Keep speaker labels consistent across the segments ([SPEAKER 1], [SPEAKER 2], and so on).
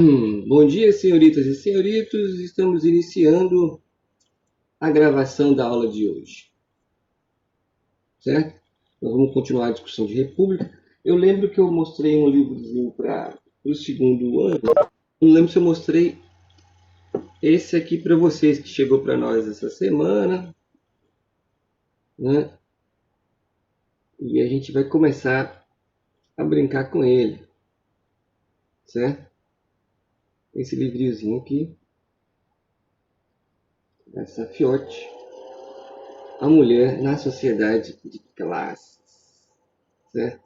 [SPEAKER 1] Bom dia, senhoritas e senhoritos. Estamos iniciando a gravação da aula de hoje, certo? Nós vamos continuar a discussão de República. Eu lembro que eu mostrei um livrozinho para o segundo ano. Não lembro se eu mostrei esse aqui para vocês que chegou para nós essa semana, né? E a gente vai começar a brincar com ele, certo? Esse livrinhozinho aqui, essa Fiote, a mulher na sociedade de classes, certo?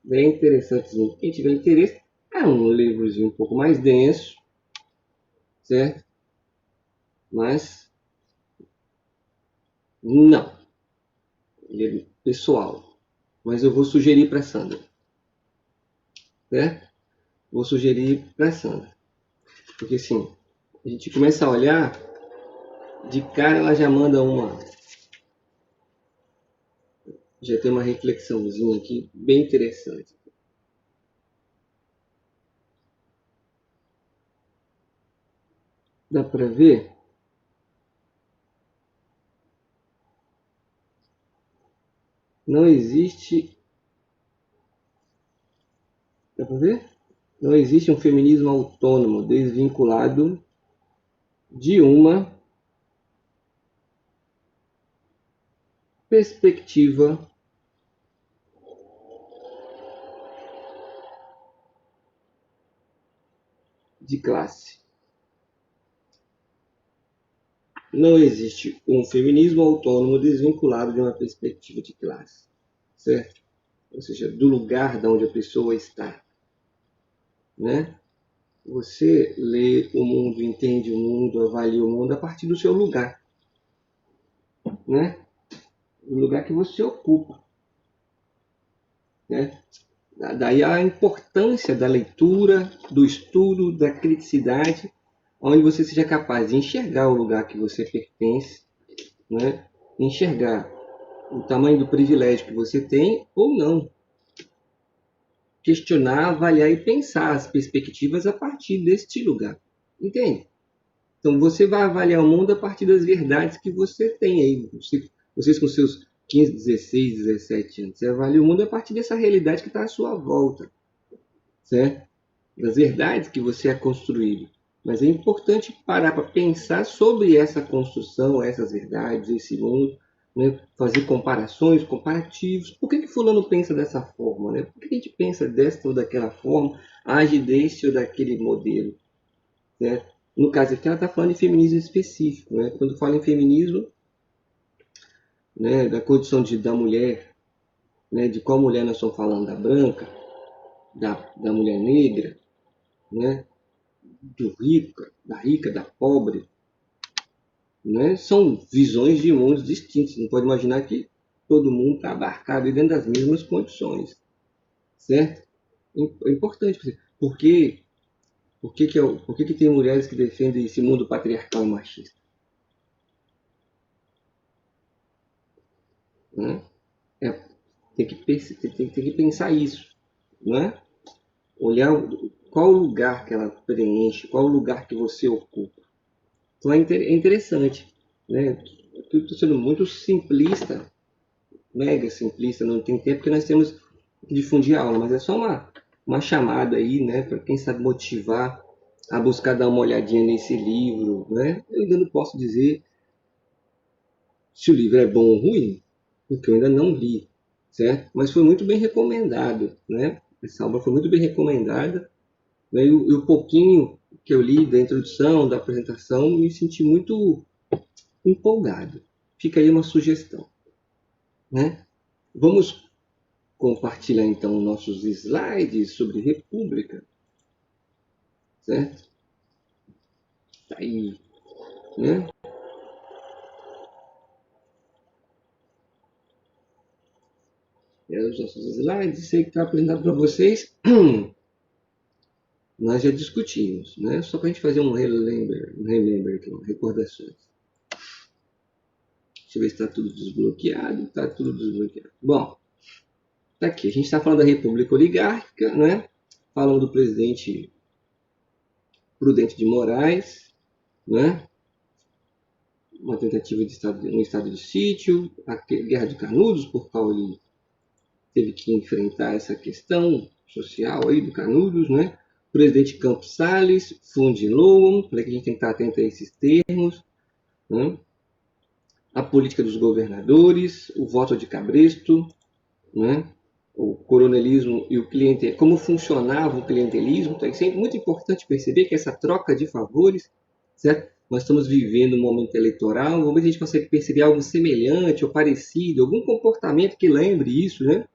[SPEAKER 1] Bem interessantezinho. Quem tiver interesse, é um livrozinho um pouco mais denso, certo? Mas não, ele é pessoal. Mas eu vou sugerir para Sandra, certo? Vou sugerir para Sandra, porque assim, a gente começa a olhar, de cara ela já manda já tem uma reflexãozinha aqui bem interessante. Dá para ver? Não existe. Dá para ver? Não existe um feminismo autônomo, desvinculado de uma perspectiva de classe. Não existe um feminismo autônomo desvinculado de uma perspectiva de classe, certo? Ou seja, do lugar de onde a pessoa está, né? Você lê o mundo, entende o mundo, avalia o mundo a partir do seu lugar, né? O lugar que você ocupa, né? Daí a importância da leitura, do estudo, da criticidade, onde você seja capaz de enxergar o lugar que você pertence, né? Enxergar o tamanho do privilégio que você tem ou não. Questionar, avaliar e pensar as perspectivas a partir deste lugar. Entende? Então você vai avaliar o mundo a partir das verdades que você tem aí. Vocês com seus 15, 16, 17 anos. Você avalia o mundo a partir dessa realidade que está à sua volta. Certo? Das verdades que você é construído. Mas é importante parar para pensar sobre essa construção, essas verdades, esse mundo, né? Fazer comparações, comparativos. Por que fulano pensa dessa forma? Né? Por que a gente pensa desta ou daquela forma, age desse ou daquele modelo? Né? No caso aqui, ela está falando de feminismo específico. Né? Quando fala em feminismo, né, da condição da mulher, né, de qual mulher nós estamos falando, da branca, da mulher negra, né, da rica, da pobre, né? São visões de mundos distintos. Não pode imaginar que todo mundo está abarcado dentro das mesmas condições, certo? É importante. Por que tem mulheres que defendem esse mundo patriarcal e machista? Né? É, tem que pensar isso, né? Olhar qual lugar que ela preenche, qual lugar que você ocupa. Então é interessante, né? Eu estou sendo muito simplista, mega simplista, não tem tempo que nós temos que difundir a aula, mas é só uma chamada aí, né, para quem sabe motivar a buscar dar uma olhadinha nesse livro, né? Eu ainda não posso dizer se o livro é bom ou ruim, porque eu ainda não li, certo? Mas foi muito bem recomendado, né? Essa obra foi muito bem recomendada, né? E o pouquinho que eu li da introdução, da apresentação, me senti muito empolgado. Fica aí uma sugestão, né? Vamos compartilhar então nossos slides sobre República, certo? Tá aí, né? Os nossos slides, sei que está apresentado para vocês, nós já discutimos, né? Só para a gente fazer um remember aqui, recordações. Deixa eu ver se está tudo desbloqueado. Está tudo desbloqueado. Bom, tá aqui. A gente está falando da República Oligárquica, né? Falando do presidente Prudente de Moraes, né? Uma tentativa de um estado de sítio, a Guerra de Canudos, por qual ele teve que enfrentar essa questão social aí do Canudos, né? O presidente Campos Salles, Fundilon, para que a gente tem que estar atento a esses termos, né? A política dos governadores, o voto de Cabresto, né? O coronelismo e o clientelismo, como funcionava o clientelismo. Então é sempre muito importante perceber que essa troca de favores, certo? Nós estamos vivendo um momento eleitoral, vamos ver se a gente consegue perceber algo semelhante ou parecido, algum comportamento que lembre isso, né?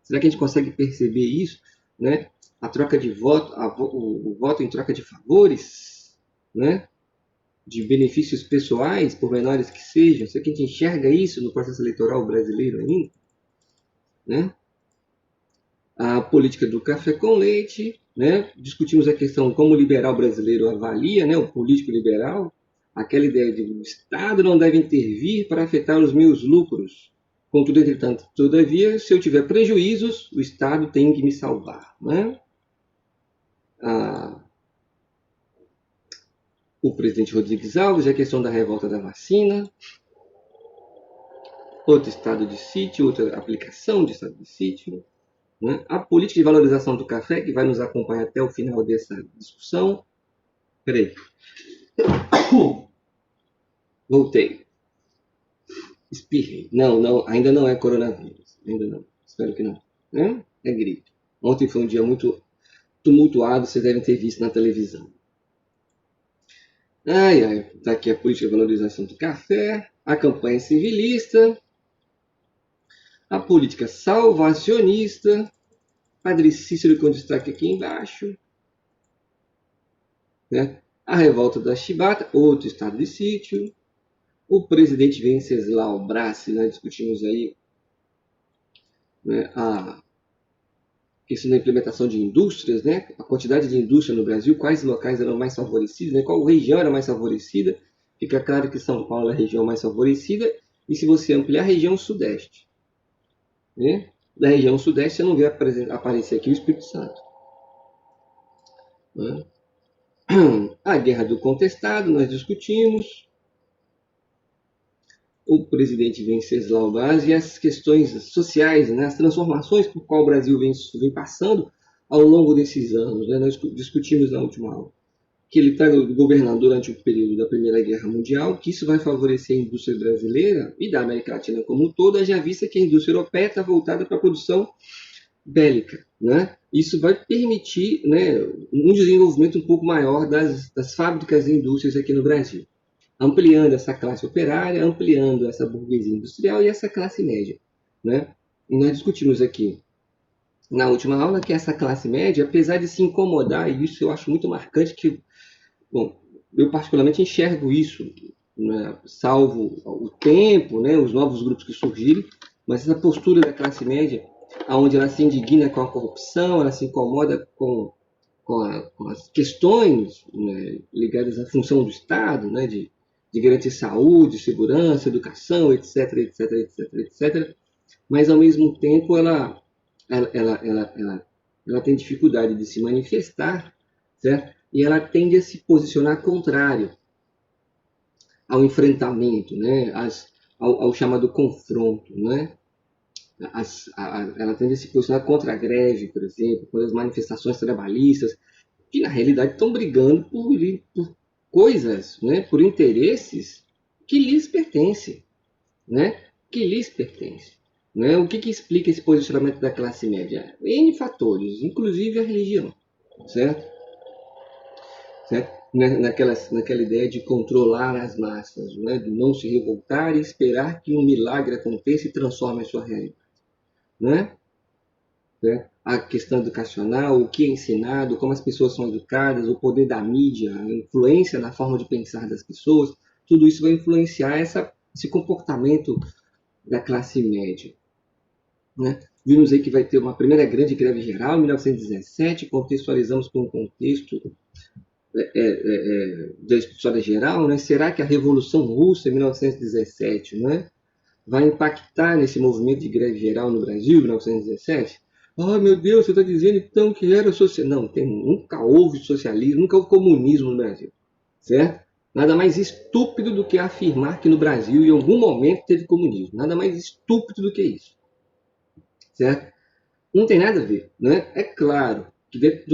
[SPEAKER 1] Será que a gente consegue perceber isso, né? A troca de voto, o voto em troca de favores, né? De benefícios pessoais, por menores que sejam. Será que a gente enxerga isso no processo eleitoral brasileiro ainda, né? A política do café com leite, né? Discutimos a questão como o liberal brasileiro avalia, né? O político liberal, aquela ideia de o Estado não deve intervir para afetar os meus lucros. Contudo, entretanto, todavia, se eu tiver prejuízos, o Estado tem que me salvar, né? O presidente Rodrigues Alves, a questão da revolta da vacina, outro estado de sítio, outra aplicação de estado de sítio, né? A política de valorização do café, que vai nos acompanhar até o final dessa discussão. Peraí. Voltei. Espirrei. Não, ainda não é coronavírus. Ainda não. Espero que não. É gripe. Ontem foi um dia muito tumultuado, vocês devem ter visto na televisão. Tá aqui a política de valorização do café, a campanha civilista, a política salvacionista, Padre Cícero com destaque aqui embaixo, né? A revolta da Chibata, outro estado de sítio, o presidente Venceslau Brassi, nós discutimos aí, né, a questão da implementação de indústrias, né? A quantidade de indústria no Brasil, quais locais eram mais favorecidos, né? Qual região era mais favorecida. Fica claro que São Paulo é a região mais favorecida, e se você ampliar a região sudeste, né? Da região sudeste você não vê aparecer aqui o Espírito Santo, né? A guerra do contestado, nós discutimos. O presidente Venceslau Braz e as questões sociais, né, as transformações por qual o Brasil vem passando ao longo desses anos, né? Nós discutimos na última aula que ele está governando durante o período da Primeira Guerra Mundial, que isso vai favorecer a indústria brasileira e da América Latina como um todo, já vista que a indústria europeia está voltada para a produção bélica, né? Isso vai permitir, né, um desenvolvimento um pouco maior das fábricas e indústrias aqui no Brasil, ampliando essa classe operária, ampliando essa burguesia industrial e essa classe média, né? E nós discutimos aqui na última aula que essa classe média, apesar de se incomodar, e isso eu acho muito marcante, que, bom, eu particularmente enxergo isso, né, salvo o tempo, né, os novos grupos que surgiram, mas essa postura da classe média, onde ela se indigna com a corrupção, ela se incomoda com as questões, né, ligadas à função do Estado, né, de garantir saúde, segurança, educação, etc, etc, etc, etc. Mas, ao mesmo tempo, ela tem dificuldade de se manifestar, certo? E ela tende a se posicionar contrário ao enfrentamento, né? ao chamado confronto, né? Ela tende a se posicionar contra a greve, por exemplo, contra as manifestações trabalhistas, que na realidade estão brigando por coisas, né, por interesses que lhes pertencem, né, que lhes pertencem, né? O que explica esse posicionamento da classe média? N fatores, inclusive a religião, certo? Naquela ideia de controlar as massas, né, de não se revoltar e esperar que um milagre aconteça e transforme a sua realidade, né? A questão educacional, o que é ensinado, como as pessoas são educadas, o poder da mídia, a influência na forma de pensar das pessoas, tudo isso vai influenciar esse comportamento da classe média, né? Vimos aí que vai ter uma primeira grande greve geral em 1917, contextualizamos com o contexto da história geral, né? Será que a Revolução Russa em 1917, né, vai impactar nesse movimento de greve geral no Brasil em 1917? Oh, meu Deus, você está dizendo então que era socialismo. Não, nunca houve socialismo, nunca houve comunismo no Brasil, certo? Nada mais estúpido do que afirmar que no Brasil, em algum momento, teve comunismo. Nada mais estúpido do que isso, certo? Não tem nada a ver, né? É claro que dentro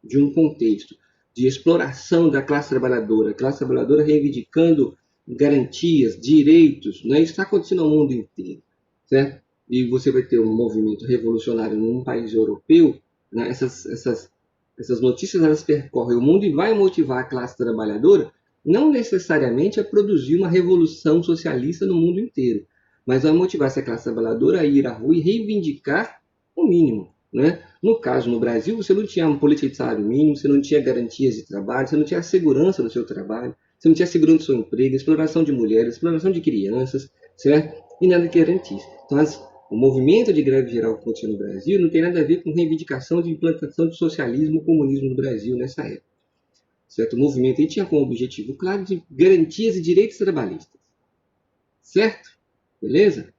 [SPEAKER 1] de um contexto de exploração da classe trabalhadora reivindicando garantias, direitos, né? Isso está acontecendo no mundo inteiro, certo? E você vai ter um movimento revolucionário num país europeu, né? Essas notícias elas percorrem o mundo e vai motivar a classe trabalhadora não necessariamente a produzir uma revolução socialista no mundo inteiro, mas vai motivar essa classe trabalhadora a ir à rua e reivindicar o mínimo. Né? No caso, no Brasil, você não tinha uma política de salário mínimo, você não tinha garantias de trabalho, você não tinha a segurança do seu trabalho, você não tinha a segurança do seu emprego, exploração de mulheres, exploração de crianças, certo? E nada que garantisse. Então, o movimento de greve geral que aconteceu no Brasil não tem nada a ver com reivindicação de implantação de socialismo ou comunismo no Brasil nessa época. Certo? O movimento aí tinha como objetivo claro de garantias e direitos trabalhistas. Certo? Beleza?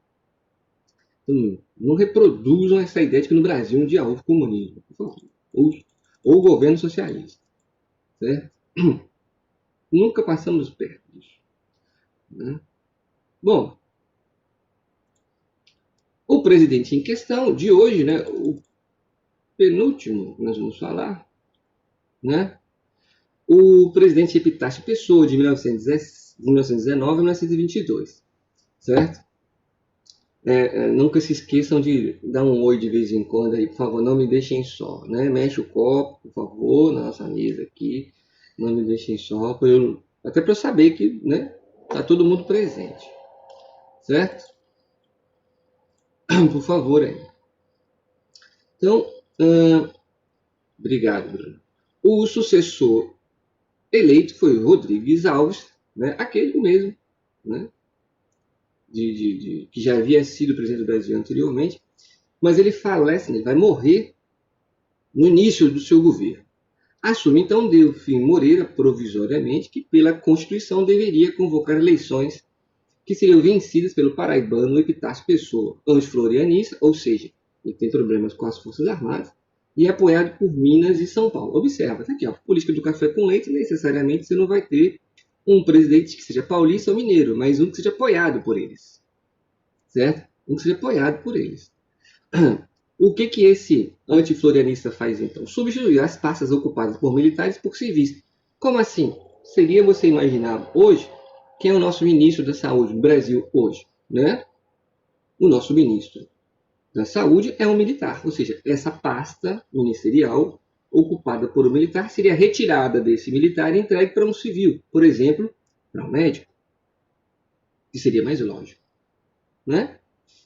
[SPEAKER 1] Então, não reproduzam essa ideia de que no Brasil um dia houve comunismo. Ou governo socialista. Certo? Nunca passamos perto disso. Né? Bom, o presidente em questão de hoje, né, o penúltimo que nós vamos falar, né, o presidente Epitácio Pessoa, de 1919 a 1922. Certo? Nunca se esqueçam de dar um oi de vez em quando aí, por favor, não me deixem só, né? Mexe o copo, por favor, na nossa mesa aqui, não me deixem só, até para eu saber que, né, tá todo mundo presente, certo? Por favor aí. Então, obrigado, Bruno. O sucessor eleito foi o Rodrigues Alves, né? Aquele mesmo, né? Que já havia sido presidente do Brasil anteriormente, mas ele falece, né? Ele vai morrer no início do seu governo. Assume então Delfim Moreira, provisoriamente, que pela Constituição deveria convocar eleições que seriam vencidas pelo paraibano Epitácio Pessoa, anti-florianista, ou seja, ele tem problemas com as Forças Armadas, e é apoiado por Minas e São Paulo. Observa, tá aqui, ó, política do café com leite, necessariamente você não vai ter um presidente que seja paulista ou mineiro, mas um que seja apoiado por eles, certo? Um que seja apoiado por eles. O que esse antiflorianista faz então? Substituir as pastas ocupadas por militares por civis. Como assim? Seria você imaginar hoje quem é o nosso ministro da Saúde no Brasil hoje, né? O nosso ministro da Saúde é um militar, ou seja, essa pasta ministerial ocupada por um militar seria retirada desse militar e entregue para um civil, por exemplo, para um médico, que seria mais lógico, né?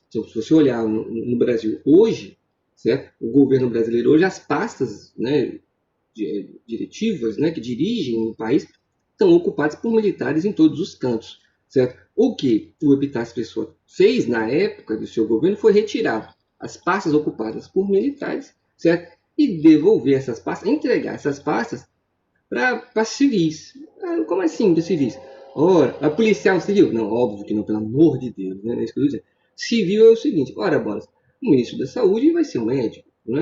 [SPEAKER 1] Então, se você olhar no Brasil hoje, certo? O governo brasileiro hoje, as pastas, né, diretivas, né, que dirigem o país estão ocupadas por militares em todos os cantos, certo? O que o Epitácio Pessoa fez na época do seu governo foi retirar as pastas ocupadas por militares, certo? E devolver essas pastas, entregar essas pastas para civis. Como assim para civis? Ora, a policial civil? Não, óbvio que não, pelo amor de Deus, né? É isso que eu dizer. Civil é o seguinte, ora, bolas, o ministro da Saúde vai ser um médico, não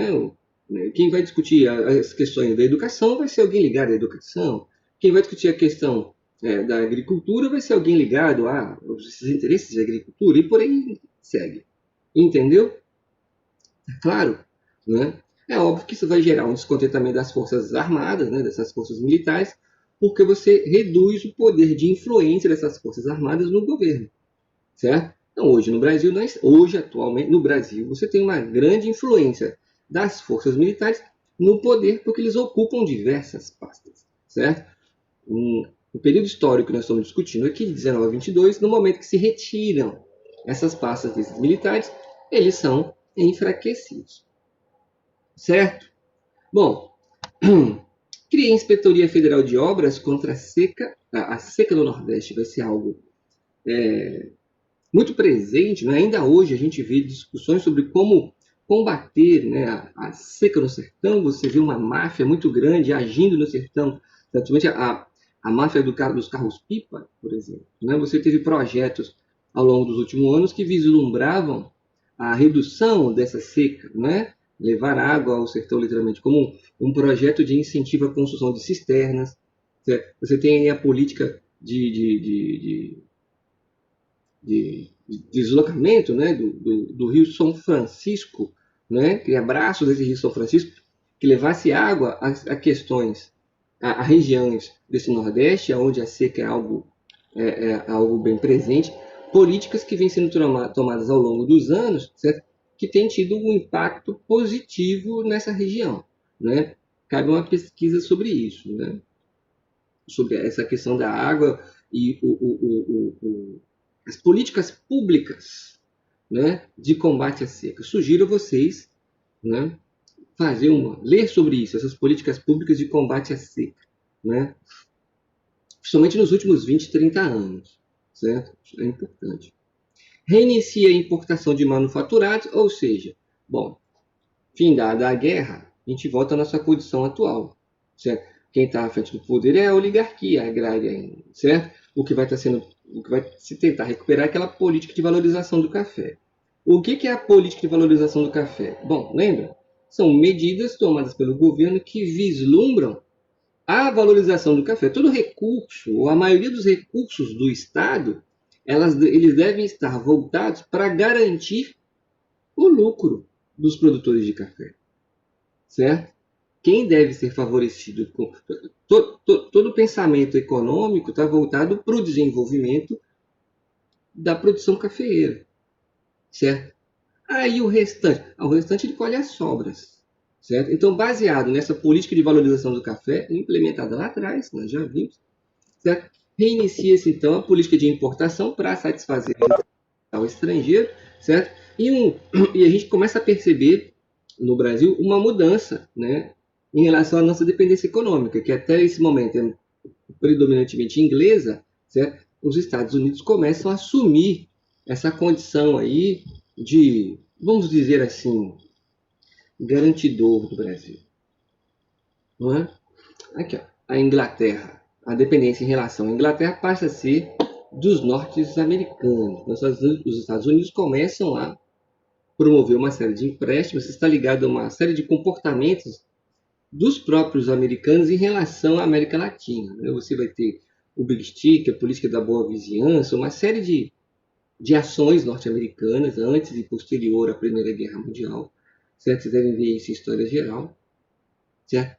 [SPEAKER 1] é? Quem vai discutir as questões da educação vai ser alguém ligado à educação. Quem vai discutir a questão da agricultura vai ser alguém ligado aos interesses da agricultura e por aí segue. Entendeu? É claro, né? É óbvio que isso vai gerar um descontentamento das forças armadas, né, dessas forças militares, porque você reduz o poder de influência dessas forças armadas no governo, certo? Então, hoje no Brasil, hoje atualmente no Brasil, você tem uma grande influência das forças militares no poder, porque eles ocupam diversas pastas, certo? O período histórico que nós estamos discutindo aqui, de 19 a 22, no momento que se retiram essas pastas desses militares, eles são enfraquecidos, certo? Bom, cria a Inspetoria Federal de Obras contra a seca. A seca do Nordeste vai ser algo muito presente, né? Ainda hoje a gente vê discussões sobre como combater, né, a seca no sertão. Você vê uma máfia muito grande agindo no sertão, principalmente a máfia dos carros-pipa, por exemplo. Né? Você teve projetos ao longo dos últimos anos que vislumbravam a redução dessa seca, né? Levar água ao sertão, literalmente, como um projeto de incentivo à construção de cisternas. Certo? Você tem aí a política de deslocamento, né, do Rio São Francisco, né, criar braços desse Rio São Francisco, que levasse água a questões, a regiões desse Nordeste, onde a seca é algo bem presente, políticas que vêm sendo tomadas ao longo dos anos, certo? Que têm tido um impacto positivo nessa região. Né? Cabe uma pesquisa sobre isso, né? Sobre essa questão da água e as políticas públicas, né, de combate à seca. Sugiro a vocês, né, ler sobre isso, essas políticas públicas de combate à seca, né, principalmente nos últimos 20, 30 anos, certo? Isso é importante. Reinicia a importação de manufaturados, ou seja, bom, findada a guerra, a gente volta à nossa condição atual, certo? Quem está à frente do poder é a oligarquia agrária, certo? O que vai se tentar recuperar é aquela política de valorização do café. O que é a política de valorização do café? Bom, lembra? São medidas tomadas pelo governo que vislumbram a valorização do café. Todo recurso, ou a maioria dos recursos do Estado, eles devem estar voltados para garantir o lucro dos produtores de café, certo? Quem deve ser favorecido com todo o pensamento econômico está voltado para o desenvolvimento da produção cafeeira, certo? Aí o restante ele colhe as sobras, certo? Então, baseado nessa política de valorização do café, implementada lá atrás, nós já vimos, certo? Reinicia-se então a política de importação para satisfazer o estrangeiro, certo? E a gente começa a perceber no Brasil uma mudança, né, em relação à nossa dependência econômica, que até esse momento é predominantemente inglesa, certo? Os Estados Unidos começam a assumir essa condição aí de, vamos dizer assim, garantidor do Brasil. Não é? Aqui, ó, a Inglaterra. A dependência em relação à Inglaterra passa a ser dos norte-americanos. Os Estados Unidos começam a promover uma série de empréstimos, está ligado a uma série de comportamentos dos próprios americanos em relação à América Latina. Você vai ter o Big Stick, a política da boa vizinhança, uma série de ações norte-americanas antes e posterior à Primeira Guerra Mundial. Certo? Vocês devem ver isso em história geral. Certo?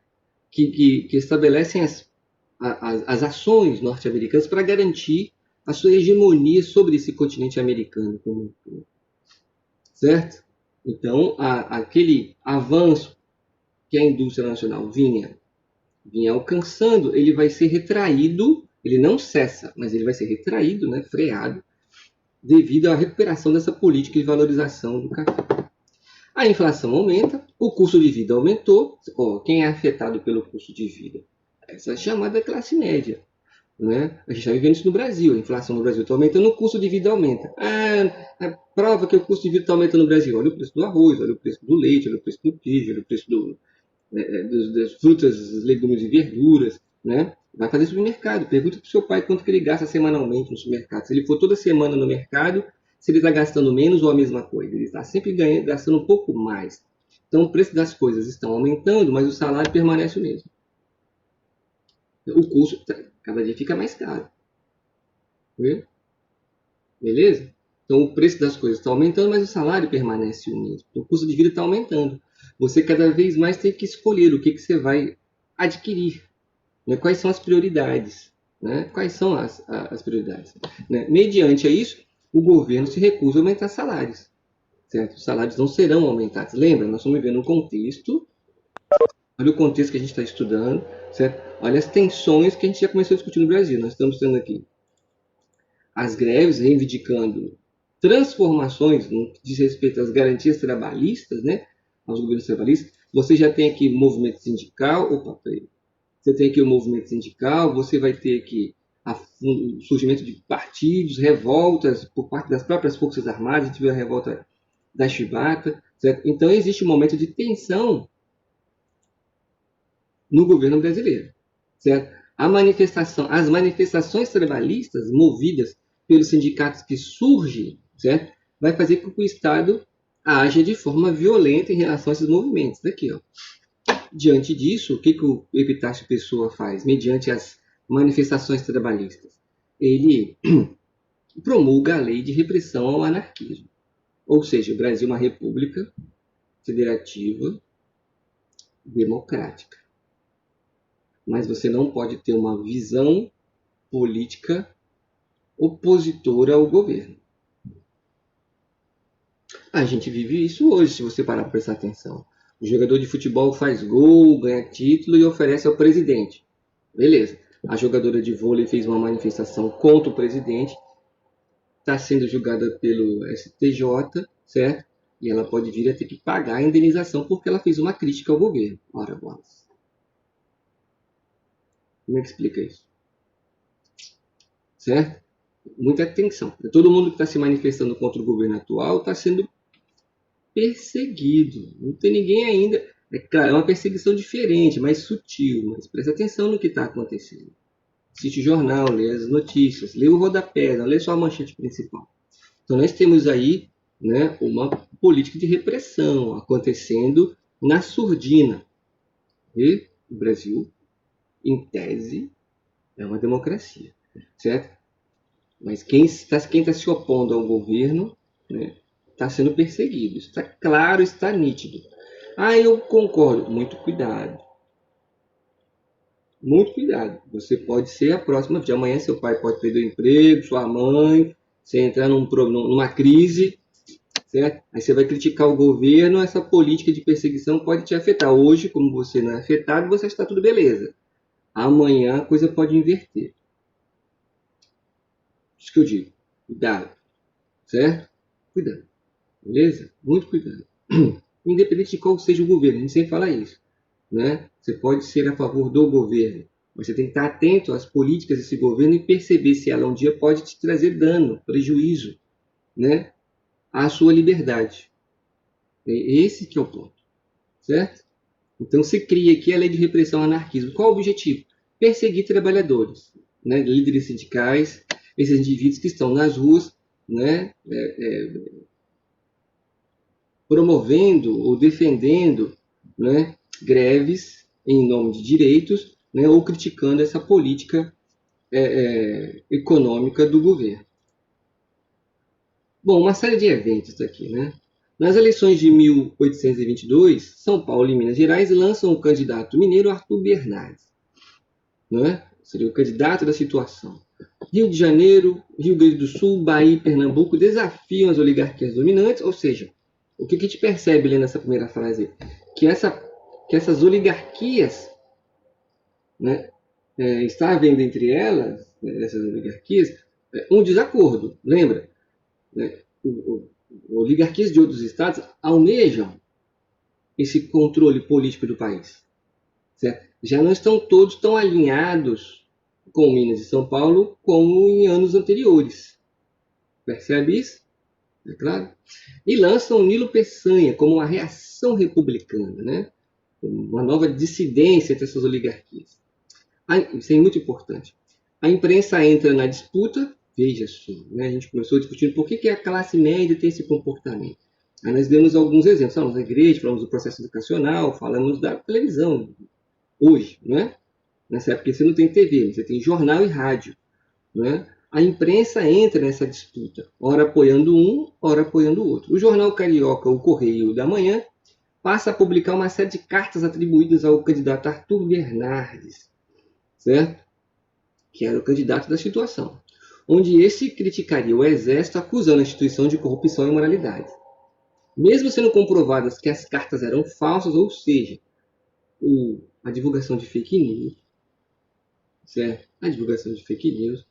[SPEAKER 1] Que estabelecem as ações norte-americanas para garantir a sua hegemonia sobre esse continente americano como um todo. Certo? Então, aquele avanço que a indústria nacional vinha alcançando, ele vai ser retraído, ele não cessa, mas ele vai ser retraído, né, freado, devido à recuperação dessa política de valorização do café. A inflação aumenta, o custo de vida aumentou. Quem é afetado pelo custo de vida? Essa chamada classe média. Né? A gente está vivendo isso no Brasil, a inflação no Brasil está aumentando, o custo de vida aumenta. Prova que o custo de vida está aumentando no Brasil. Olha o preço do arroz, olha o preço do leite, olha o preço do queijo, olha o preço das frutas, legumes e verduras. Né? Vai fazer supermercado, pergunta para o seu pai quanto que ele gasta semanalmente no supermercado. Se ele for toda semana no mercado, se ele está gastando menos ou a mesma coisa. Ele está sempre gastando um pouco mais. Então, o preço das coisas estão aumentando, mas o salário permanece o mesmo. O custo cada dia fica mais caro. Beleza? Então, o preço das coisas está aumentando, mas o salário permanece o mesmo. Então, o custo de vida está aumentando. Você cada vez mais tem que escolher o que você vai adquirir. Né? Quais são as prioridades. Né? Quais são as prioridades? Né? Mediante a isso, o governo se recusa a aumentar salários. Certo? Os salários não serão aumentados. Lembra, nós estamos vivendo um contexto. Olha o contexto que a gente está estudando. Certo? Olha as tensões que a gente já começou a discutir no Brasil. Nós estamos tendo aqui as greves reivindicando transformações no que diz respeito às garantias trabalhistas, né? Aos governos trabalhistas. Você já tem aqui movimento sindical. Você tem aqui o movimento sindical. Você vai ter aqui o surgimento de partidos, revoltas por parte das próprias Forças Armadas. A gente viu a revolta da Chibata. Certo? Então, existe um momento de tensão no governo brasileiro. Certo? As manifestações trabalhistas movidas pelos sindicatos que surgem, certo? Vai fazer com que o Estado age de forma violenta em relação a esses movimentos. Daqui, ó. Diante disso, o que o Epitácio Pessoa faz? Mediante as manifestações trabalhistas, ele promulga a lei de repressão ao anarquismo. Ou seja, o Brasil é uma república federativa democrática. Mas você não pode ter uma visão política opositora ao governo. A gente vive isso hoje, se você parar para prestar atenção. O jogador de futebol faz gol, ganha título e oferece ao presidente. Beleza. A jogadora de vôlei fez uma manifestação contra o presidente, está sendo julgada pelo STJ, certo? E ela pode vir a ter que pagar a indenização porque ela fez uma crítica ao governo. Ora, bolas. Como é que explica isso? Certo? Muita atenção. Todo mundo que está se manifestando contra o governo atual está sendo perseguido. Não tem ninguém ainda. É claro, é uma perseguição diferente, mais sutil, mas presta atenção no que está acontecendo. Assiste o jornal, lê as notícias, lê o rodapé, não lê só a manchete principal. Então nós temos aí, né, uma política de repressão acontecendo na surdina. E o Brasil, em tese, é uma democracia, certo? Mas quem está se opondo ao governo, né, está sendo perseguido. Está claro, está nítido. Ah, eu concordo. Muito cuidado. Muito cuidado. Você pode ser a próxima. De amanhã seu pai pode perder o emprego, sua mãe, você entrar numa crise, certo? Aí você vai criticar o governo, essa política de perseguição pode te afetar. Hoje, como você não é afetado, você está tudo beleza. Amanhã a coisa pode inverter. Isso que eu digo. Cuidado. Certo? Cuidado. Beleza? Muito cuidado. Independente de qual seja o governo, a gente sempre fala isso. Né? Você pode ser a favor do governo, mas você tem que estar atento às políticas desse governo e perceber se ela um dia pode te trazer dano, prejuízo, né, à sua liberdade. É esse que é o ponto, certo? Então se cria aqui a lei de repressão ao anarquismo. Qual o objetivo? Perseguir trabalhadores, né, líderes sindicais, esses indivíduos que estão nas ruas, né, promovendo ou defendendo, né, greves em nome de direitos, né, ou criticando essa política econômica do governo. Bom, uma série de eventos aqui, né? Nas eleições de 1822, São Paulo e Minas Gerais lançam o candidato mineiro Arthur Bernardes, né? Seria o candidato da situação. Rio de Janeiro, Rio Grande do Sul, Bahia e Pernambuco desafiam as oligarquias dominantes, ou seja, o que a gente percebe lendo essa primeira frase? Que essas oligarquias, né, está havendo entre elas, essas oligarquias, um desacordo. Lembra? Né? Oligarquias de outros estados almejam esse controle político do país. Certo? Já não estão todos tão alinhados com Minas e São Paulo como em anos anteriores. Percebe isso? É claro? E lançam Nilo Peçanha como uma reação republicana, né? Uma nova dissidência entre essas oligarquias. Isso é muito importante. A imprensa entra na disputa, veja só, né? A gente começou discutindo por que a classe média tem esse comportamento. Aí nós demos alguns exemplos, falamos da igreja, falamos do processo educacional, falamos da televisão, hoje, né? Nessa época você não tem TV, você tem jornal e rádio, né? A imprensa entra nessa disputa, ora apoiando um, ora apoiando o outro. O jornal carioca, o Correio da Manhã, passa a publicar uma série de cartas atribuídas ao candidato Arthur Bernardes, certo? Que era o candidato da situação, onde esse criticaria o exército acusando a instituição de corrupção e imoralidade. Mesmo sendo comprovadas que as cartas eram falsas, ou seja, a divulgação de fake news, certo? A divulgação de fake news,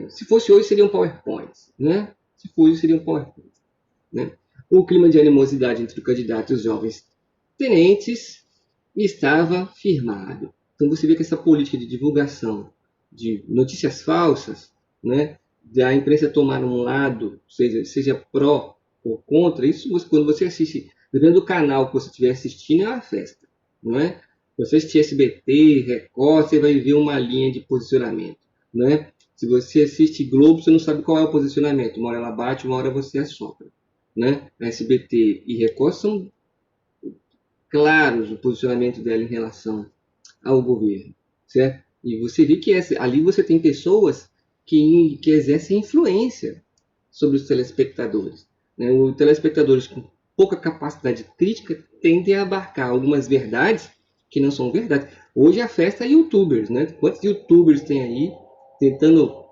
[SPEAKER 1] se fosse hoje seriam PowerPoints, né? Se fosse seriam PowerPoints, né? O clima de animosidade entre o candidato e os jovens tenentes estava firmado. Então você vê que essa política de divulgação de notícias falsas, né, da imprensa tomar um lado, seja pró ou contra, isso quando você assiste, dependendo do canal que você estiver assistindo, é uma festa, não é? Se você assistir SBT, Record, você vai ver uma linha de posicionamento, né? Se você assiste Globo, você não sabe qual é o posicionamento. Uma hora ela bate, uma hora você assopra, né, a SBT e Record são claros o posicionamento dela em relação ao governo, certo? E você vê que ali você tem pessoas que exercem influência sobre os telespectadores, né? Os telespectadores com pouca capacidade crítica tendem a abarcar algumas verdades que não são verdades. Hoje a festa é youtubers, né? Quantos youtubers tem aí tentando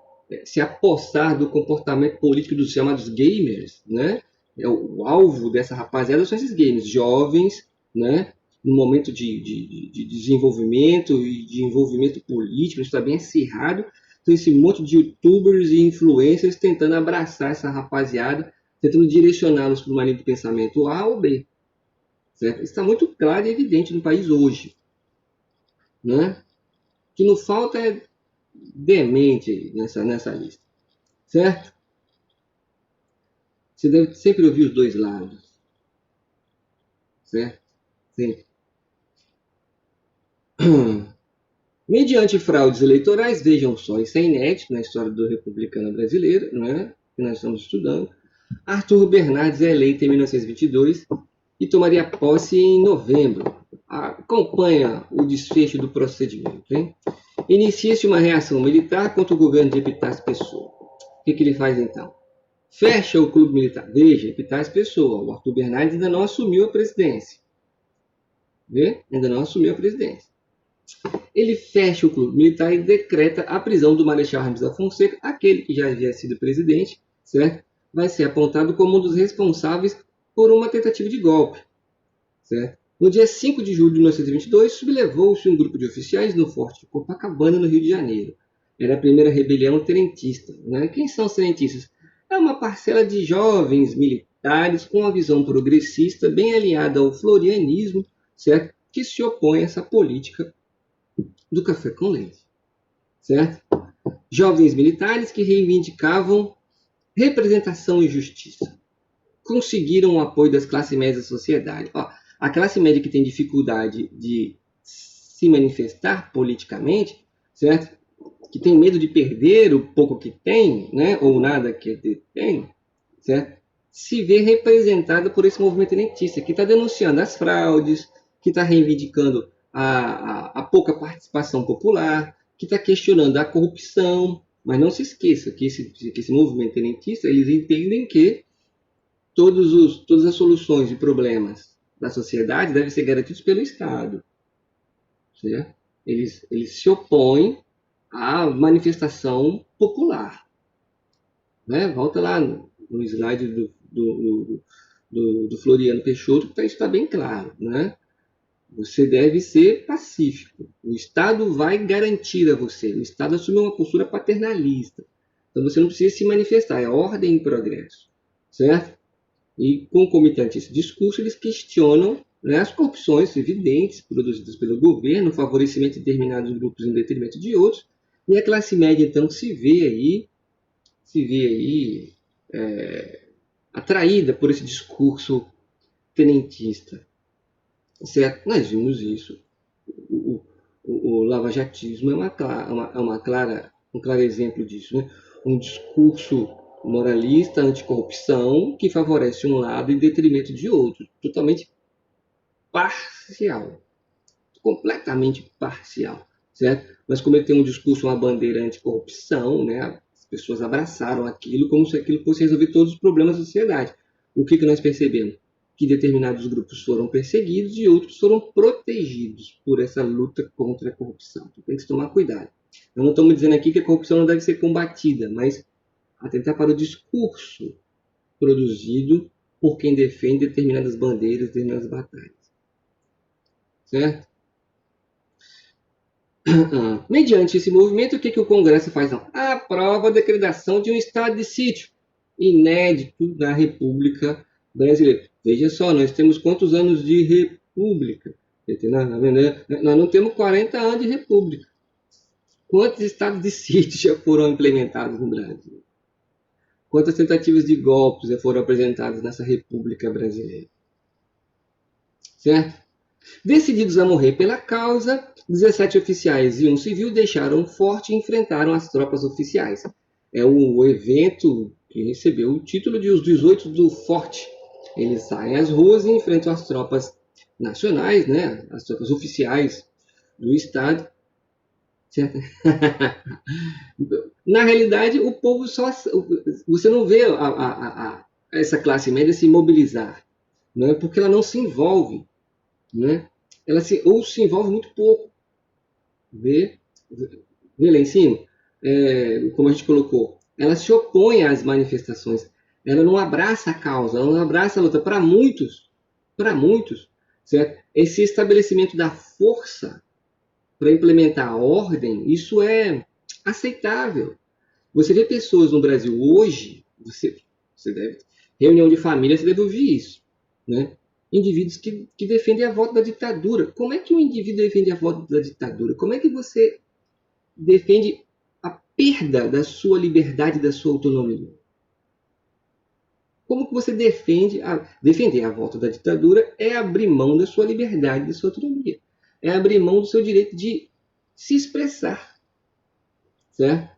[SPEAKER 1] se apossar do comportamento político dos chamados gamers, né? O alvo dessa rapaziada são esses gamers jovens, né? No momento de desenvolvimento e de envolvimento político, isso está bem acirrado. Então, esse monte de youtubers e influencers tentando abraçar essa rapaziada, tentando direcioná-los para uma linha de pensamento A ou B. Certo? Isso está muito claro e evidente no país hoje. Né? O que não falta é demente nessa lista. Certo? Você deve sempre ouvir os dois lados. Certo? Sempre. Mediante fraudes eleitorais, vejam só, isso é inédito na história do republicano brasileiro, né, que nós estamos estudando. Arthur Bernardes é eleito em 1922 e tomaria posse em novembro. Acompanha o desfecho do procedimento. Inicia-se uma reação militar contra o governo de Epitácio Pessoa. O que ele faz então? Fecha o clube militar. Veja, Epitácio Pessoa, o Arthur Bernardes ainda não assumiu a presidência. Vê? Ainda não assumiu a presidência. Ele fecha o clube militar e decreta a prisão do Marechal Hermes da Fonseca, aquele que já havia sido presidente, certo? Vai ser apontado como um dos responsáveis por uma tentativa de golpe, certo? No dia 5 de julho de 1922, sublevou-se um grupo de oficiais no Forte de Copacabana, no Rio de Janeiro. Era a primeira rebelião tenentista. Né? Quem são os tenentistas? É uma parcela de jovens militares com uma visão progressista bem alinhada ao florianismo, certo? Que se opõe a essa política do café com leite, certo? Jovens militares que reivindicavam representação e justiça. Conseguiram o apoio das classes médias da sociedade. A classe média que tem dificuldade de se manifestar politicamente, certo? Que tem medo de perder o pouco que tem, né? Ou nada que tem, certo? Se vê representada por esse movimento tenentista, que está denunciando as fraudes, que está reivindicando a pouca participação popular, que está questionando a corrupção. Mas não se esqueça que esse movimento tenentista, eles entendem que todas as soluções e problemas da sociedade devem ser garantidos pelo Estado. Certo? Eles se opõem à manifestação popular. Né? Volta lá no slide do Floriano Peixoto, que isso está bem claro. Né? Você deve ser pacífico. O Estado vai garantir a você. O Estado assume uma postura paternalista. Então você não precisa se manifestar. É ordem e progresso. Certo? E, concomitante a esse discurso, eles questionam, né, as corrupções evidentes produzidas pelo governo, o favorecimento de determinados grupos em detrimento de outros, e a classe média, então, se vê aí atraída por esse discurso tenentista. Certo? Nós vimos isso. O lavajatismo é um claro exemplo disso. Né? Um discurso moralista, anticorrupção, que favorece um lado em detrimento de outro. Totalmente parcial. Completamente parcial. Certo? Mas como ele tem um discurso, uma bandeira anticorrupção, né? As pessoas abraçaram aquilo como se aquilo fosse resolver todos os problemas da sociedade. O que nós percebemos? Que determinados grupos foram perseguidos e outros foram protegidos por essa luta contra a corrupção. Então, tem que se tomar cuidado. Nós não estamos dizendo aqui que a corrupção não deve ser combatida, mas atentar para o discurso produzido por quem defende determinadas bandeiras, determinadas batalhas. Certo? Mediante esse movimento, o que o Congresso faz? Não? Aprova a decretação de um estado de sítio inédito na República Brasileira. Veja só, nós temos quantos anos de república? Nós não temos 40 anos de república. Quantos estados de sítio já foram implementados no Brasil? Quantas tentativas de golpes já foram apresentadas nessa República Brasileira? Certo? Decididos a morrer pela causa, 17 oficiais e um civil deixaram o forte e enfrentaram as tropas oficiais. É o evento que recebeu o título de Os 18 do Forte, Eles saem às ruas e enfrentam as tropas nacionais, né? As tropas oficiais do Estado, certo? Na realidade, o povo só. Você não vê essa classe média se mobilizar, né? Porque ela não se envolve, né? Ou se envolve muito pouco. Vê, vê lá em cima, como a gente colocou, ela se opõe às manifestações, ela não abraça a causa, ela não abraça a luta. Para muitos, certo? Esse estabelecimento da força para implementar a ordem, isso é aceitável. Você vê pessoas no Brasil hoje, você deve, reunião de família, você deve ouvir isso, né? Indivíduos que defendem a volta da ditadura. Como é que um indivíduo defende a volta da ditadura? Como é que você defende a perda da sua liberdade, da sua autonomia? Como que você defender a volta da ditadura é abrir mão da sua liberdade, da sua autonomia. É abrir mão do seu direito de se expressar, certo?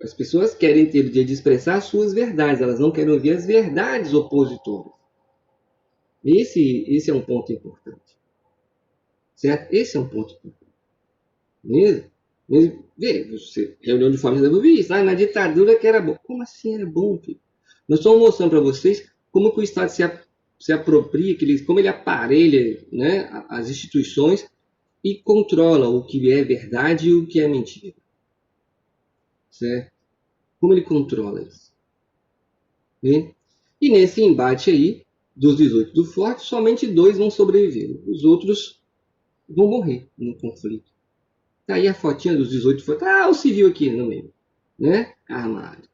[SPEAKER 1] As pessoas querem ter o direito de expressar suas verdades, elas não querem ouvir as verdades opositoras. Esse é um ponto importante, certo? Esse é um ponto importante. Mesmo? Vê, você, reunião de família, eu vi isso, na ditadura que era bom. Como assim era bom, filho? Nós estamos mostrando para vocês como que o Estado se apropria, como ele aparelha, né, as instituições e controla o que é verdade e o que é mentira. Certo? Como ele controla isso? Né? E nesse embate aí, dos 18 do Forte, somente 2 vão sobreviver. Os outros vão morrer no conflito. Tá aí a fotinha dos 18 Fortes. Ah, o civil aqui no meio, né? Armado.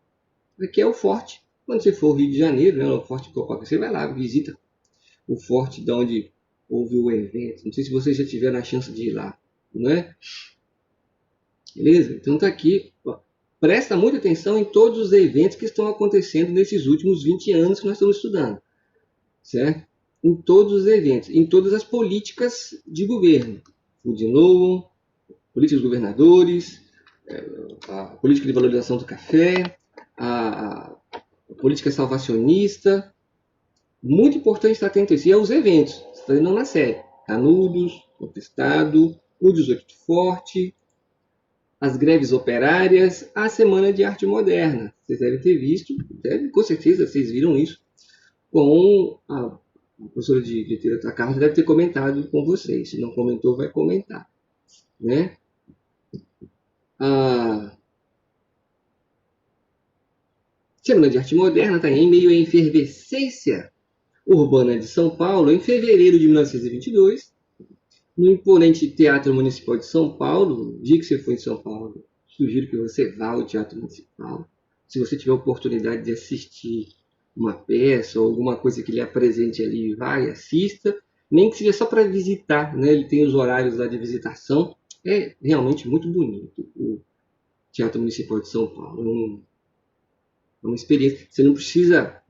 [SPEAKER 1] Aqui é o Forte. Quando você for ao Rio de Janeiro, né, o Forte Copacabana, você vai lá, visita o Forte de onde houve o evento. Não sei se vocês já tiveram a chance de ir lá, não é? Beleza? Então tá aqui. Ó. Presta muita atenção em todos os eventos que estão acontecendo nesses últimos 20 anos que nós estamos estudando. Certo? Em todos os eventos, em todas as políticas de governo. Food Law, políticas dos governadores, a política de valorização do café, a política salvacionista. Muito importante estar atento a isso. E aos eventos, você está vendo na série. Canudos, o Estado, o 18 Forte, as greves operárias, a Semana de Arte Moderna. Vocês devem ter visto, com certeza vocês viram isso, com a professora de literatura Carlos deve ter comentado com vocês. Se não comentou, vai comentar. Né? A Semana de Arte Moderna está em meio à efervescência urbana de São Paulo, em fevereiro de 1922, no imponente Teatro Municipal de São Paulo. No dia que você for em São Paulo, sugiro que você vá ao Teatro Municipal. Se você tiver a oportunidade de assistir uma peça ou alguma coisa que lhe apresente ali, vai, assista. Nem que seja só para visitar, né? Ele tem os horários lá de visitação. É realmente muito bonito o Teatro Municipal de São Paulo. É uma experiência. Você não precisa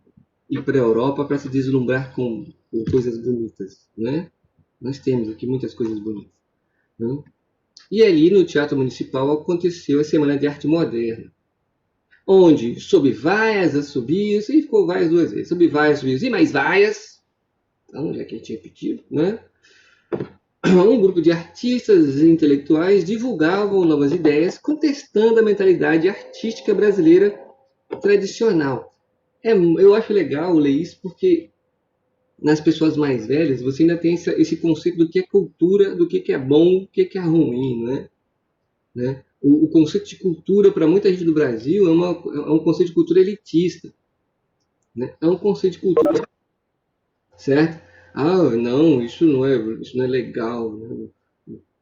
[SPEAKER 1] ir para a Europa para se deslumbrar com coisas bonitas, né? Nós temos aqui muitas coisas bonitas. Né? E ali no Teatro Municipal aconteceu a Semana de Arte Moderna, onde, sob vaias, assobios, e ficou vaias 2 vezes, sob vaias, assobios e mais vaias, então, já que a gente repetiu, né? Um grupo de artistas e intelectuais divulgavam novas ideias, contestando a mentalidade artística brasileira tradicional. Eu acho legal ler isso porque nas pessoas mais velhas você ainda tem esse conceito do que é cultura, do que é bom, do que é ruim, né? O conceito de cultura para muita gente do Brasil é um conceito de cultura elitista, né? É um conceito de cultura, certo? Ah, não, isso não é legal. Né?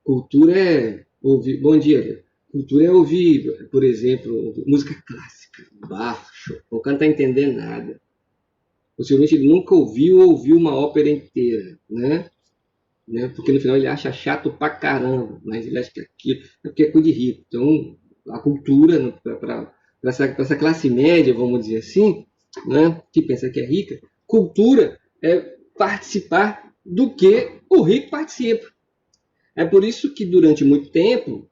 [SPEAKER 1] Cultura é ouvir. Bom dia. Cultura é ouvir, por exemplo, música clássica, baixo. O cara não está entendendo nada. Possivelmente ele nunca ouviu uma ópera inteira, né? Porque no final ele acha chato pra caramba, mas ele acha que aquilo é porque é coisa de rico. Então, a cultura, para essa classe média, vamos dizer assim, né, que pensa que é rica, cultura é participar do que o rico participa. É por isso que durante muito tempo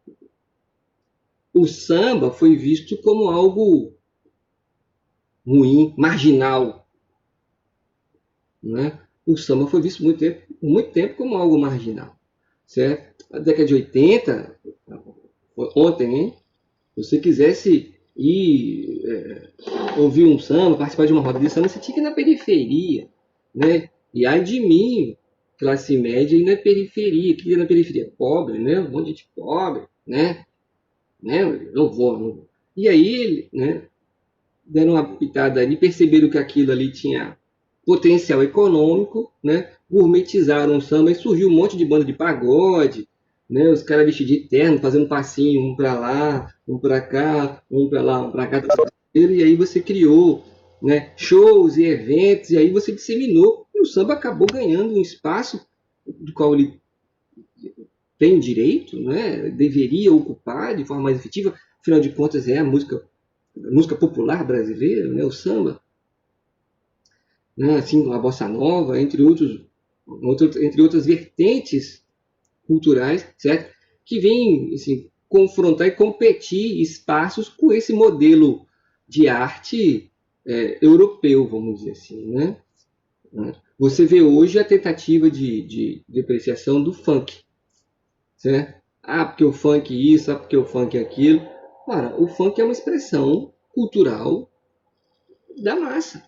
[SPEAKER 1] o samba foi visto como algo ruim, marginal. né? O samba foi visto muito tempo como algo marginal, certo? A década de 80, ontem, hein? Se você quisesse ir ouvir um samba, participar de uma roda de samba, você tinha que ir na periferia, né? E ai de mim, classe média e na periferia, que na periferia pobre, né? Um monte de gente pobre, né? Não vou, não vou. E aí, né? Deram uma pitada ali, perceberam que aquilo ali tinha potencial econômico, né? Gourmetizaram o samba e surgiu um monte de banda de pagode, né? Os caras vestidos de terno, fazendo um passinho, um para lá, um para cá, um para lá, um para cá. E aí você criou, né, shows e eventos, e aí você disseminou, e o samba acabou ganhando um espaço do qual ele tem direito, né? Deveria ocupar de forma mais efetiva, afinal de contas é a música popular brasileira, né? O samba, né? Assim, a bossa nova, entre outras vertentes culturais, certo? Que vem assim, confrontar e competir espaços com esse modelo de arte europeu, vamos dizer assim, né? Você vê hoje a tentativa de depreciação do funk, certo? Ah, porque o funk isso, ah, porque o funk aquilo. Ora, o funk é uma expressão cultural da massa.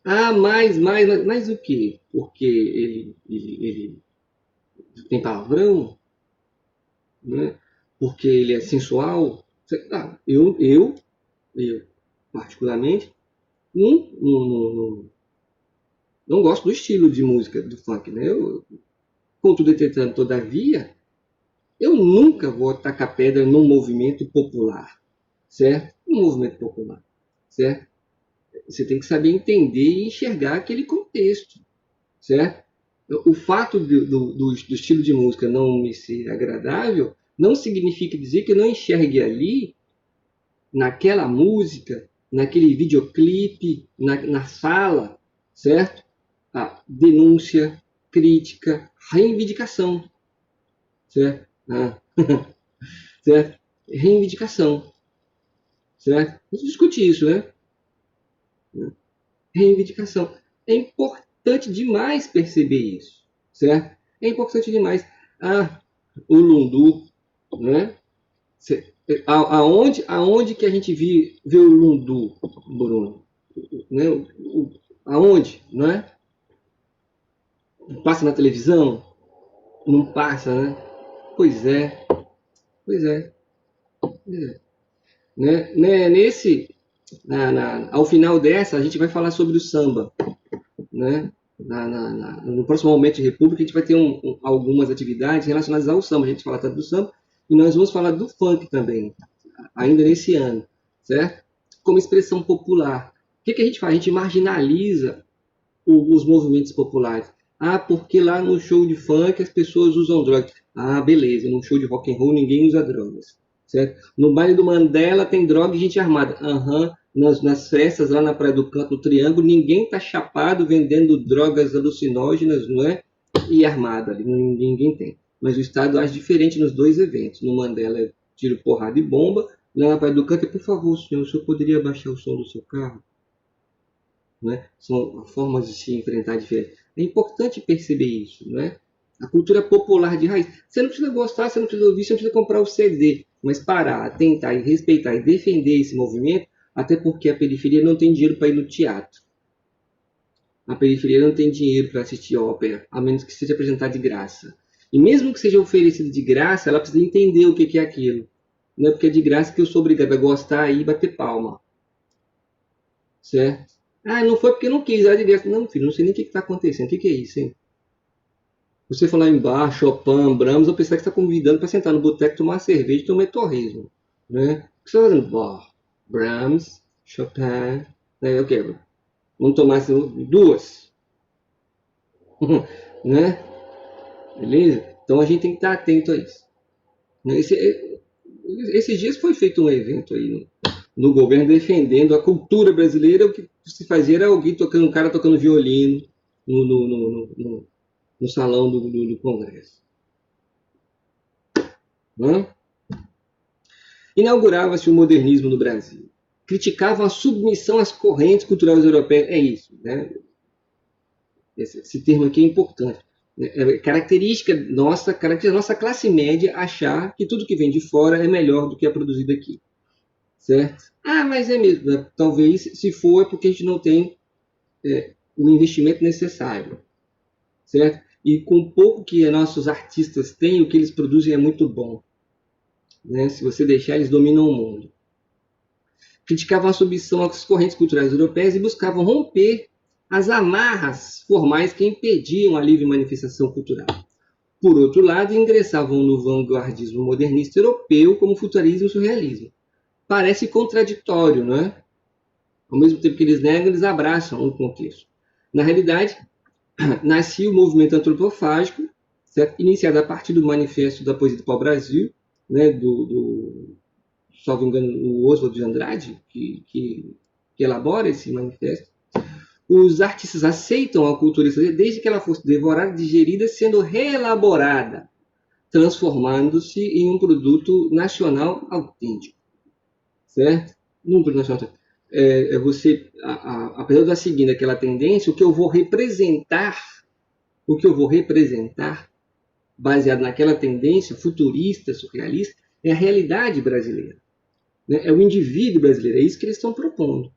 [SPEAKER 1] Ah, mais o quê? Porque ele tem palavrão, né? Porque ele é sensual. Ah, eu particularmente, não gosto do estilo de música do funk, né? Contudo, entretanto, todavia, eu nunca vou tacar pedra num movimento popular, certo? Um movimento popular, certo? Você tem que saber entender e enxergar aquele contexto, certo? O fato do estilo de música não me ser agradável não significa dizer que eu não enxergue ali, naquela música, naquele videoclipe, na fala, certo? A denúncia, crítica, reivindicação, certo? Certo? Reivindicação, certo? A gente discute isso, né? Reivindicação. É importante demais perceber isso, certo? É importante demais. Ah, o Lundu, né? Aonde que a gente vê o Lundu, Bruno? Né? Aonde, não é? Passa na televisão? Não passa, né? Pois é, pois é. Pois é. Nesse, ao final dessa, a gente vai falar sobre o samba, né? No próximo momento de República, a gente vai ter algumas atividades relacionadas ao samba. A gente fala tanto do samba e nós vamos falar do funk também, ainda nesse ano, certo? Como expressão popular. O que a gente faz? A gente marginaliza os movimentos populares. Ah, porque lá no show de funk as pessoas usam drogas. Ah, beleza, no show de rock and roll ninguém usa drogas, certo? No baile do Mandela tem droga e gente armada. Aham, nas festas lá na Praia do Canto do Triângulo, ninguém tá chapado vendendo drogas alucinógenas, não é? E armado ali, ninguém tem. Mas o Estado age diferente nos dois eventos. No Mandela é tiro, porrada e bomba. Lá na Praia do Canto, por favor, senhor, o senhor poderia baixar o som do seu carro? Né? São formas de se enfrentar diferentes. É importante perceber isso, né? A cultura popular de raiz. Você não precisa gostar, você não precisa ouvir, você não precisa comprar o CD, mas parar, tentar e respeitar e defender esse movimento, até porque a periferia não tem dinheiro para ir no teatro. A periferia não tem dinheiro para assistir ópera, a menos que seja apresentado de graça. E mesmo que seja oferecido de graça, ela precisa entender o que é aquilo. Não é porque é de graça que eu sou obrigado a gostar e bater palma. Certo? Ah, não foi porque não quis, era de graça. Não, filho, não sei nem o que está acontecendo. O que é isso, hein? Você falar em bar, Chopin, Brahms, eu pensava que você está convidando para sentar no boteco, tomar cerveja e tomar torresmo. Né? O que você está fazendo? Bar, Brahms, Chopin. Né? Eu quero. Vamos tomar duas. Né? Beleza? Então a gente tem que estar atento a isso. Esses dias foi feito um evento aí no governo defendendo a cultura brasileira. O que se fazia era alguém tocando, um cara tocando violino no salão do Congresso. Né? Inaugurava-se o modernismo no Brasil. Criticavam a submissão às correntes culturais europeias. É isso. Né? Esse termo aqui é importante. É característica nossa classe média achar que tudo que vem de fora é melhor do que é produzido aqui. Certo? Ah, mas é mesmo. Talvez, se for, é porque a gente não tem o investimento necessário. Certo? E com pouco que nossos artistas têm, o que eles produzem é muito bom. Né? Se você deixar, eles dominam o mundo. Criticavam a submissão às correntes culturais europeias e buscavam romper as amarras formais que impediam a livre manifestação cultural. Por outro lado, ingressavam no vanguardismo modernista europeu como futurismo e surrealismo. Parece contraditório, não é? Ao mesmo tempo que eles negam, eles abraçam um contexto. Na realidade, nascia o movimento antropofágico, certo? Iniciado a partir do manifesto da poesia do pau-brasil, né? Salvo engano, o Oswald de Andrade, que elabora esse manifesto. Os artistas aceitam a cultura estrangeira desde que ela fosse devorada, digerida, sendo reelaborada, transformando-se em um produto nacional autêntico. Certo? Um produto nacional autêntico. Você, apesar de seguir aquela tendência, o que eu vou representar, baseado naquela tendência futurista, surrealista, é a realidade brasileira. Né? É o indivíduo brasileiro, é isso que eles estão propondo.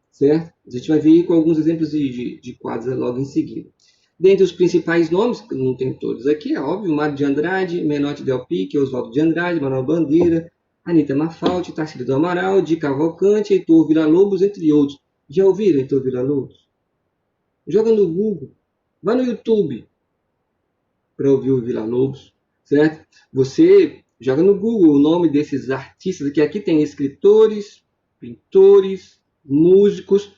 [SPEAKER 1] Certo? A gente vai ver com alguns exemplos de quadros logo em seguida. Dentre os principais nomes, não tem todos aqui, é óbvio, Mário de Andrade, Menotti Del Pique, Oswaldo de Andrade, Manuel Bandeira, Anita Malfatti, Tarsila do Amaral, Di Cavalcante, Heitor Villa-Lobos, entre outros. Já ouviram Heitor Villa-Lobos? Joga no Google, vá no YouTube para ouvir o Villa-Lobos, certo? Você joga no Google o nome desses artistas, que aqui tem escritores, pintores, músicos.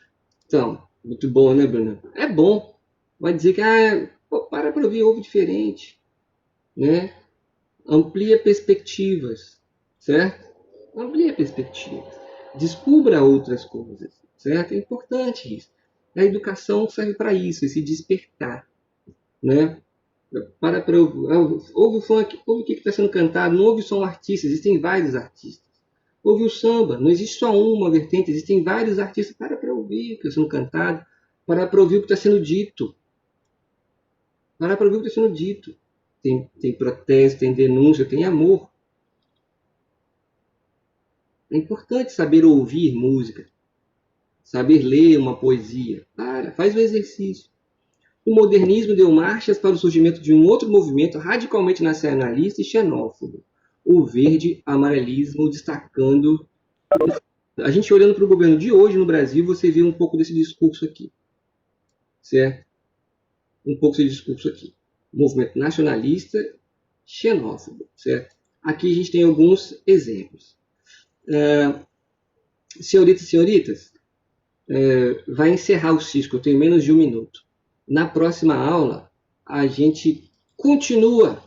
[SPEAKER 1] Então, muito bom, né, Bruno? É bom. Vai dizer que para ouvir, ouve diferente, né? Amplia perspectivas, certo? Amplia perspectivas. Descubra outras coisas, certo? É importante isso. A educação serve para isso, esse despertar, né? Para ouve o funk, ouve o que está sendo cantado, não ouve só um artista, existem vários artistas. Ouve o samba, não existe só uma vertente, existem vários artistas. Para ouvir o que está sendo cantado, para ouvir o que está sendo dito. Para ouvir o que está sendo dito. Tem protesto, tem denúncia, tem amor. É importante saber ouvir música, saber ler uma poesia. Faz o exercício. O modernismo deu marchas para o surgimento de um outro movimento radicalmente nacionalista e xenófobo, o verde-amarelismo, destacando. A gente olhando para o governo de hoje no Brasil, você vê um pouco desse discurso aqui, certo? Um pouco desse discurso aqui. Movimento nacionalista, xenófobo, certo? Aqui a gente tem alguns exemplos. Senhoritas e senhoritas, vai encerrar o cisco, eu tenho menos de 1 minuto. Na próxima aula, a gente continua